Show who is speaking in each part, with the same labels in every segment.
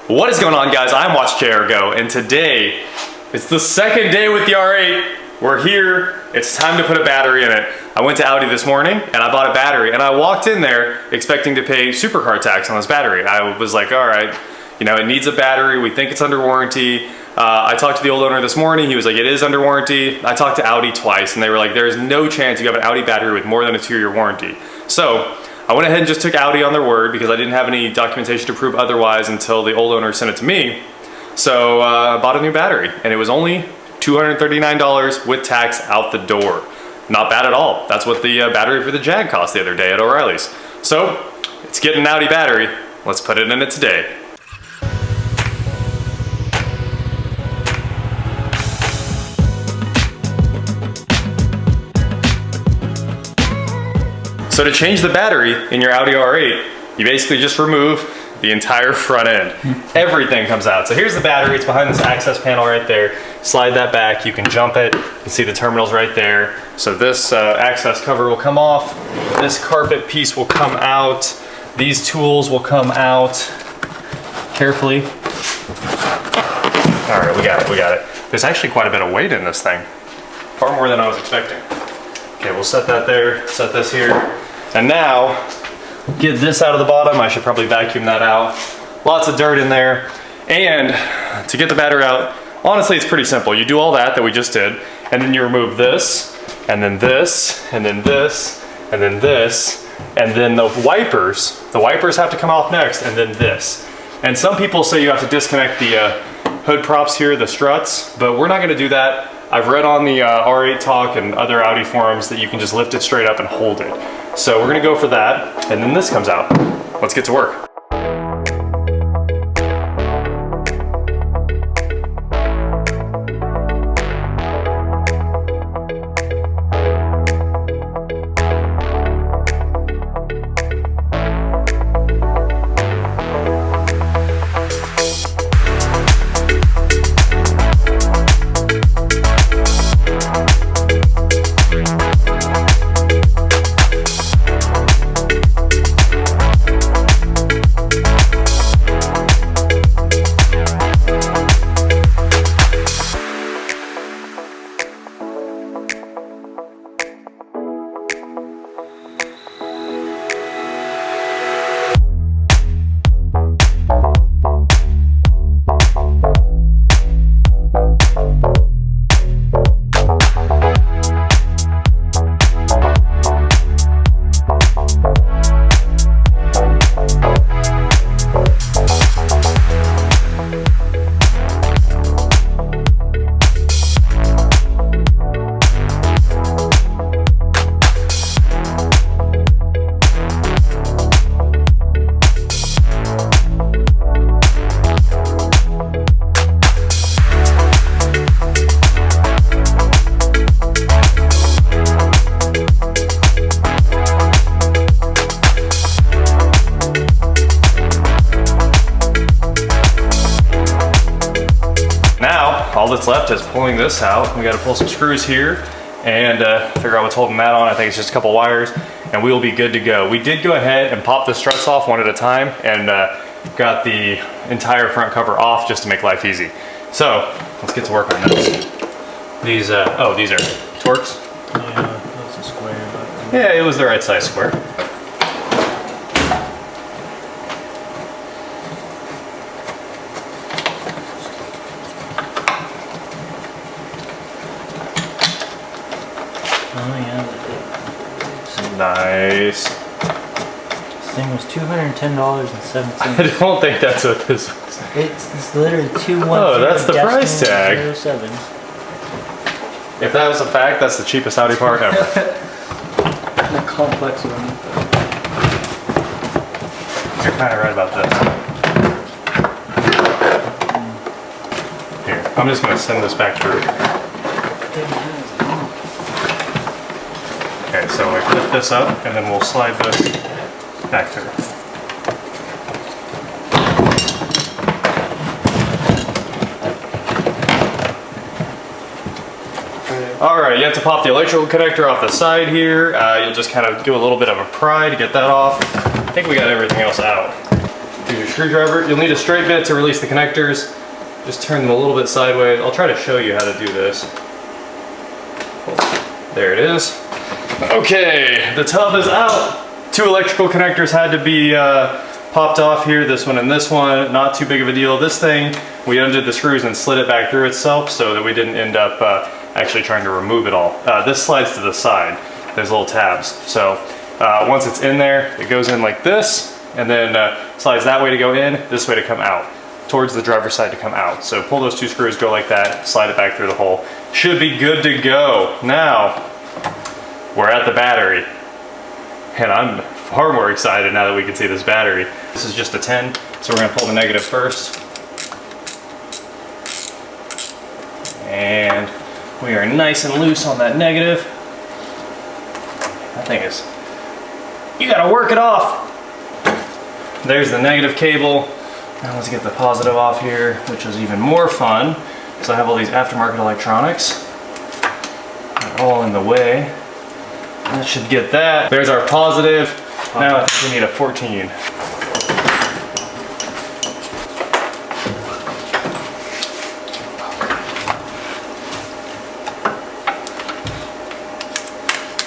Speaker 1: What is going on, guys? I'm Watch JR Go, and today it's the second day with the R8. We're here. It's time to put a battery in it. I went to Audi this morning and I bought a battery, and I walked in there expecting to pay supercar tax on this battery. I was like, all right, you know, it needs a battery. We think it's under warranty. I talked to the old owner this morning. He was like, it is under warranty. I talked to Audi twice and they were like, there's no chance you have an Audi battery with more than a 2-year warranty. So I went ahead and just took Audi on their word because I didn't have any documentation to prove otherwise until the old owner sent it to me. So I bought a new battery, and it was only $239 with tax out the door. Not bad at all. That's what the battery for the Jag cost the other day at O'Reilly's. So it's getting an Audi battery. Let's put it in it today. So to change the battery in your Audi R8, you basically just remove the entire front end. Everything comes out. So here's the battery. It's behind this access panel right there. Slide that back. You can jump it. You can see the terminals right there. So this access cover will come off. This carpet piece will come out. These tools will come out. Carefully. All right, we got it. We got it. There's actually quite a bit of weight in this thing. Far more than I was expecting. Okay, we'll set that there. Set this here. And now, get this out of the bottom. I should probably vacuum that out. Lots of dirt in there. And to get the battery out, honestly, it's pretty simple. You do all that we just did, and then you remove this, and then this, and then this, and then this, and then the wipers have to come off next, and then this. And some people say you have to disconnect the hood props here, the struts, but we're not gonna do that. I've read on the R8 Talk and other Audi forums that you can just lift it straight up and hold it. So we're gonna go for that, and then this comes out. Let's get to work. All that's left is pulling this out. We got to pull some screws here and figure out what's holding that on. I think it's just a couple wires, and we'll be good to go. We did go ahead and pop the struts off one at a time and got the entire front cover off just to make life easy. So let's get to work on this. These, oh, these are Torx?
Speaker 2: Yeah, that's a square. But...
Speaker 1: yeah, it was the right size square.
Speaker 2: Oh yeah.
Speaker 1: Nice.
Speaker 2: This thing was $210.07.
Speaker 1: I don't think that's what this was.
Speaker 2: It's literally 210.
Speaker 1: Oh, that's the price tag.
Speaker 2: 07.
Speaker 1: If that was a fact, that's the cheapest Audi part ever.
Speaker 2: The complex one.
Speaker 1: You're kind of right about this. Here, I'm just going to send this back through. Okay, so we lift this up and then we'll slide this back through. All right, you have to pop the electrical connector off the side here. You'll just kind of do a little bit of a pry to get that off. I think we got everything else out. Use your screwdriver. You'll need a straight bit to release the connectors. Just turn them a little bit sideways. I'll try to show you how to do this. There it is. Okay, the tub is out. 2 electrical connectors had to be popped off here, this one and this one. Not too big of a deal. This thing, we undid the screws and slid it back through itself so that we didn't end up actually trying to remove it all. This slides to the side. There's little tabs. So once it's in there, it goes in like this, and then slides that way to go in, this way to come out, towards the driver's side to come out. So pull those 2 screws, go like that, slide it back through the hole. Should be good to go. Now, we're at the battery. And I'm far more excited now that we can see this battery. This is just a 10, so we're gonna pull the negative first. And we are nice and loose on that negative. That thing is, you gotta work it off. There's the negative cable. Now let's get the positive off here, which is even more fun. So I have all these aftermarket electronics. They're all in the way. That should get that. There's our positive. Now I think we need a 14.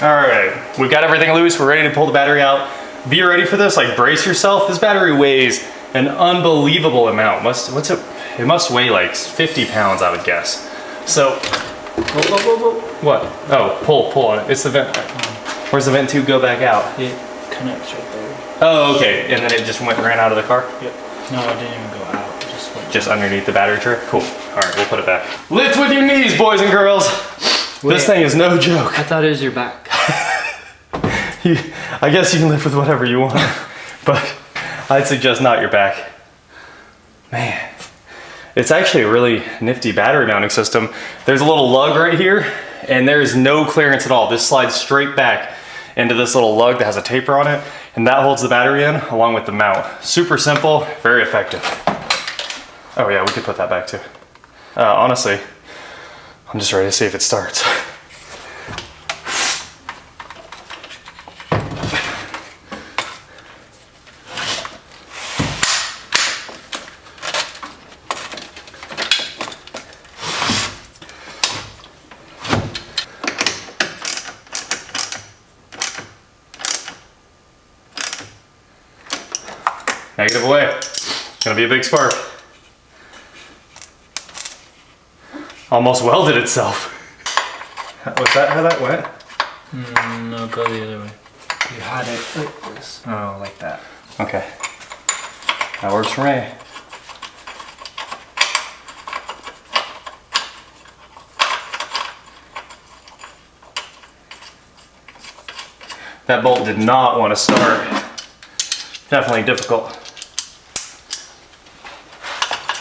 Speaker 1: All right, we've got everything loose. We're ready to pull the battery out. Be ready for this, like brace yourself. This battery weighs an unbelievable amount. It must weigh like 50 pounds, I would guess. So, what? Oh, pull on it. It's the vent. Where's the vent tube go back out?
Speaker 2: It connects right there.
Speaker 1: Oh, okay. And then it just ran out of the car?
Speaker 2: Yep. No, it didn't even go out. It just went
Speaker 1: just underneath the battery tray? Cool. All right, we'll put it back. Lift with your knees, boys and girls. Wait, this thing is no joke.
Speaker 2: I thought it was your back.
Speaker 1: I guess you can lift with whatever you want, but I'd suggest not your back. Man, it's actually a really nifty battery mounting system. There's a little lug right here, and there's no clearance at all. This slides straight back into this little lug that has a taper on it, and that holds the battery in along with the mount. Super simple, very effective. Oh yeah, we could put that back too. Honestly, I'm just ready to see if it starts. Negative away. Gonna be a big spark. Almost welded itself. Was that how that went?
Speaker 2: No, go the other way. You had it like this.
Speaker 1: Oh, like that. Okay. That works for me. That bolt did not want to start. Definitely difficult.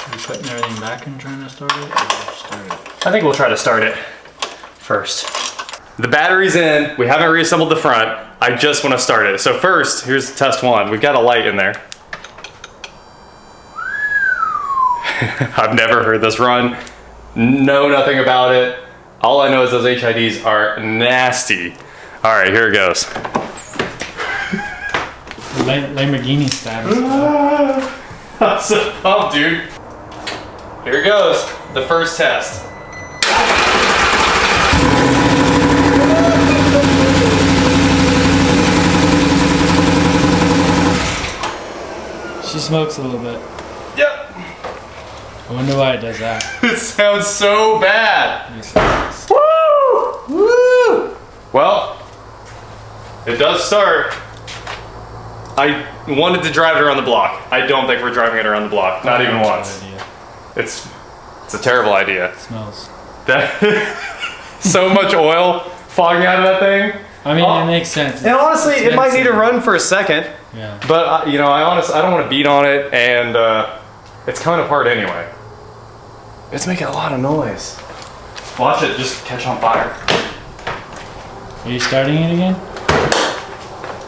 Speaker 2: Are you putting everything back and trying to start it, or start it?
Speaker 1: I think we'll try to start it first. The battery's in. We haven't reassembled the front. I just want to start it. So first, here's test 1. We've got a light in there. I've never heard this run. Know nothing about it. All I know is those HIDs are nasty. All right, here it goes.
Speaker 2: Lamborghini status.
Speaker 1: I'm so pumped, dude. Here goes, the first test.
Speaker 2: She smokes a little bit.
Speaker 1: Yep.
Speaker 2: I wonder why it does that.
Speaker 1: It sounds so bad. Woo! Woo! Well, it does start. I wanted to drive it around the block. I don't think we're driving it around the block. Not even once. It's a terrible idea.
Speaker 2: It smells.
Speaker 1: So much oil fogging out of that thing.
Speaker 2: I mean, it makes sense.
Speaker 1: And honestly, it might need to run for a second.
Speaker 2: Yeah.
Speaker 1: But you know, I don't want to beat on it, and it's coming apart anyway. It's making a lot of noise. Watch it just catch on fire.
Speaker 2: Are you starting it again?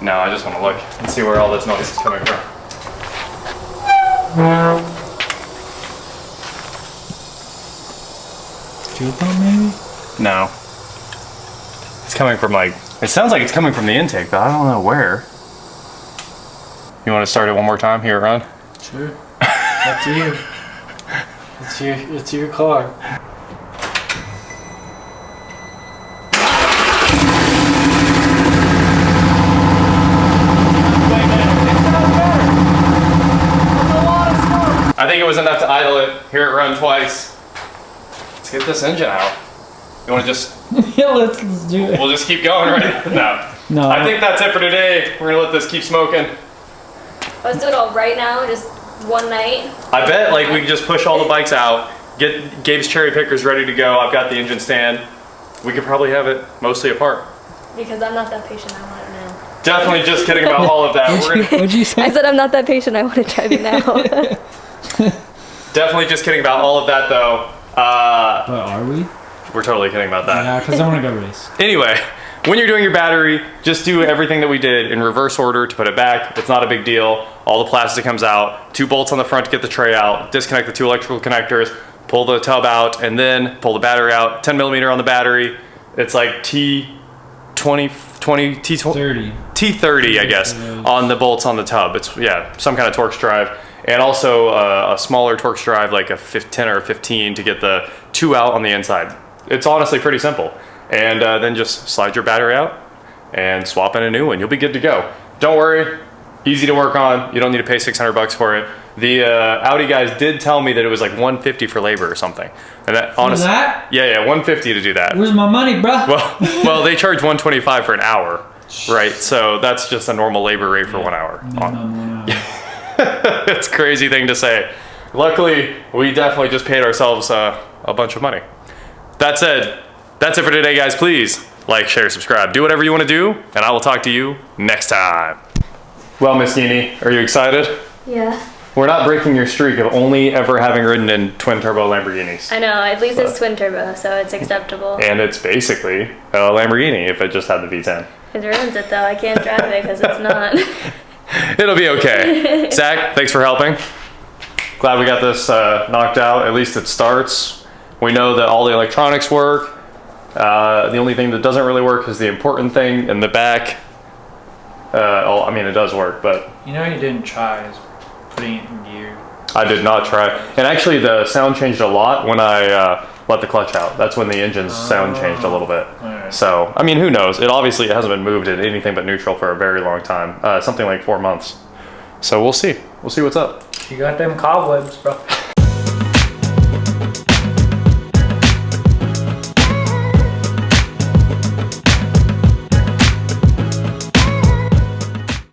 Speaker 1: No, I just want to look and see where all this noise is coming from.
Speaker 2: Fuel pump, maybe?
Speaker 1: No. It's coming from it sounds like it's coming from the intake, but I don't know where. You want to start it one more time? Hear it run?
Speaker 2: Sure. Up to you. It's your car.
Speaker 1: I think it was enough to idle it, hear it run twice. Let's get this engine out. You want to just...
Speaker 2: Yeah, let's do it.
Speaker 1: We'll just keep going, right? No. I think that's it for today. We're gonna let this keep smoking.
Speaker 3: Let's do it all right now, just one night.
Speaker 1: I bet like we can just push all the bikes out, get Gabe's cherry pickers ready to go. I've got the engine stand. We could probably have it mostly apart.
Speaker 3: Because I'm not that patient, I want it now.
Speaker 1: Definitely just kidding about all of that.
Speaker 2: What'd you say?
Speaker 3: I said I'm not that patient, I want to drive it now.
Speaker 1: Definitely just kidding about all of that though.
Speaker 2: But are we?
Speaker 1: We're totally kidding about that.
Speaker 2: Yeah, because I want to go race.
Speaker 1: Anyway, when you're doing your battery, just do everything that we did in reverse order to put it back. It's not a big deal. All the plastic comes out, 2 bolts on the front to get the tray out, disconnect the 2 electrical connectors, pull the tub out, and then pull the battery out. 10 millimeter on the battery. It's like T30, I guess, on the bolts on the tub. It's, yeah, some kind of Torx drive. And also a smaller Torx drive, like a 10 or a 15 to get the 2 out on the inside. It's honestly pretty simple. And then just slide your battery out and swap in a new one. You'll be good to go. Don't worry, easy to work on. You don't need to pay 600 bucks for it. The Audi guys did tell me that it was like 150 for labor or something. And that honestly,
Speaker 2: that?
Speaker 1: yeah, 150 to do that.
Speaker 2: Where's my money, bro?
Speaker 1: Well, they charge 125 for an hour, right? So that's just a normal labor rate for 1 hour. It's a crazy thing to say. Luckily, we definitely just paid ourselves a bunch of money. That said, that's it for today, guys. Please like, share, subscribe. Do whatever you want to do, and I will talk to you next time. Well, Miss Nini, are you excited?
Speaker 3: Yeah.
Speaker 1: We're not breaking your streak of only ever having ridden in twin-turbo Lamborghinis.
Speaker 3: I know, at least it's twin turbo, so it's acceptable.
Speaker 1: And it's basically a Lamborghini if it just had the V10.
Speaker 3: It ruins it though, I can't drive it because it's not.
Speaker 1: It'll be okay. Zach, thanks for helping. Glad we got this knocked out. At least it starts. We know that all the electronics work. The only thing that doesn't really work is the important thing in the back. I mean, it does work, but...
Speaker 2: You know you didn't try is putting it in gear.
Speaker 1: I did not try. And actually, the sound changed a lot when I let the clutch out. That's when the engine's sound changed a little bit.
Speaker 2: Right.
Speaker 1: So, I mean, who knows? It hasn't been moved in anything but neutral for a very long time. Something like 4 months. So we'll see. We'll see what's up.
Speaker 2: You got them cobwebs, bro.